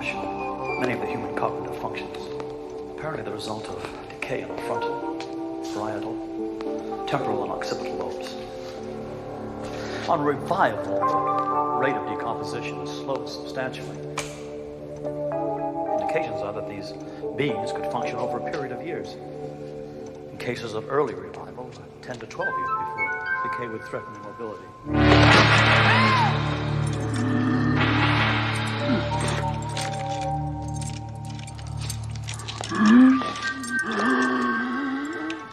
diminish many of the human cognitive functions, apparently the result of decay in the frontal, parietal, temporal, and occipital lobes. On revival, the rate of decomposition is slowed substantially. Indications are that these beings could function over a period of years. In cases of early revival, 10 to 12 years before decay would threaten immobility.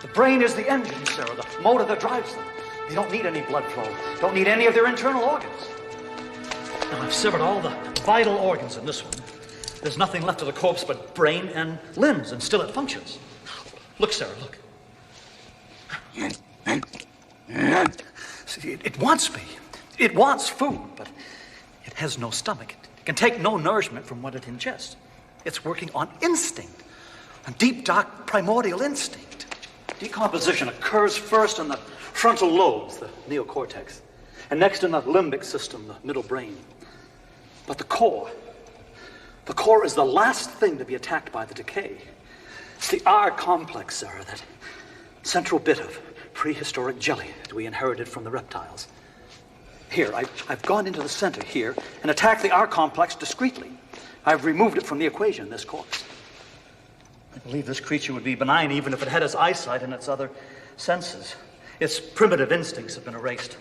The brain is the engine, Sarah, the motor that drives them. They don't need any blood flow, don't need any of their internal organs. Now, I've severed all the vital organs in this one. There's nothing left of the corpse but brain and limbs, and still it functions. Look, Sarah, look. See, it wants me. It wants food, but it has no stomach. It can take no nourishment from what it ingests. It's working on instinct, on deep, dark, primordial instinct. Decomposition occurs first in the frontal lobes, the neocortex, and next in the limbic system, the middle brain. But the core is the last thing to be attacked by the decay. It's the R complex, Sarah, that central bit of prehistoric jelly that we inherited from the reptiles. Here, I've gone into the center here and attacked the R complex discreetly. I've removed it from the equation in this course. I believe this creature would be benign even if it had its eyesight and its other senses. Its primitive instincts have been erased.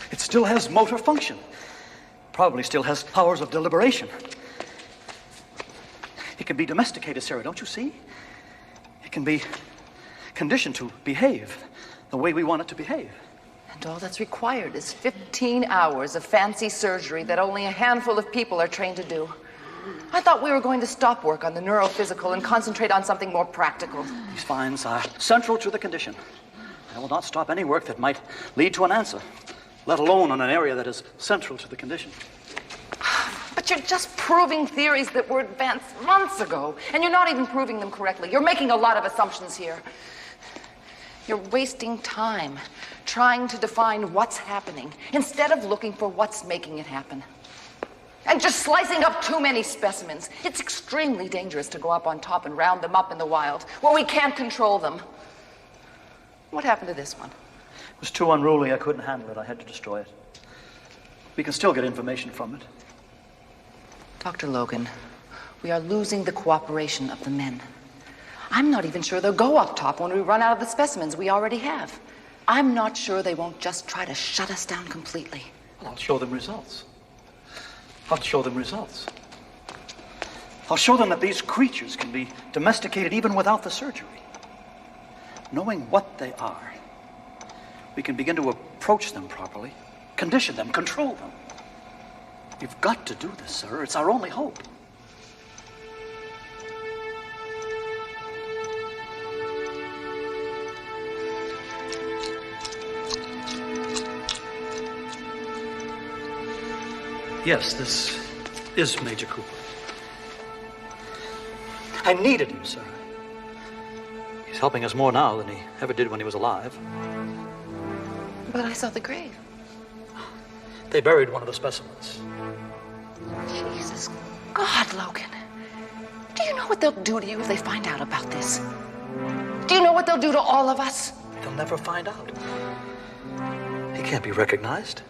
It still has motor function. Probably still has powers of deliberation. It can be domesticated, Sarah, don't you see? It can be conditioned to behave the way we want it to behave. And all that's required is 15 hours of fancy surgery that only a handful of people are trained to do. I thought we were going to stop work on the neurophysical and concentrate on something more practical. These finds are central to the condition. I will not stop any work that might lead to an answer, let alone on an area that is central to the condition. But you're just proving theories that were advanced months ago, and you're not even proving them correctly. You're making a lot of assumptions here. You're wasting time trying to define what's happening instead of looking for what's making it happen. And just slicing up too many specimens. It's extremely dangerous to go up on top and round them up in the wild, where we can't control them. What happened to this one? It was too unruly. I couldn't handle it. I had to destroy it. We can still get information from it. Dr. Logan, we are losing the cooperation of the men. I'm not even sure they'll go up top when we run out of the specimens we already have. I'm not sure they won't just try to shut us down completely. Well, I'll show them results. I'll show them results. I'll show them that these creatures can be domesticated even without the surgery. Knowing what they are, we can begin to approach them properly, condition them, control them. We've got to do this, sir. It's our only hope. Yes, this is Major Cooper. I needed him, sir. He's helping us more now than he ever did when he was alive. But I saw the grave. They buried one of the specimens. Jesus God, Logan. Do you know what they'll do to you if they find out about this? Do you know what they'll do to all of us? They'll never find out. He can't be recognized.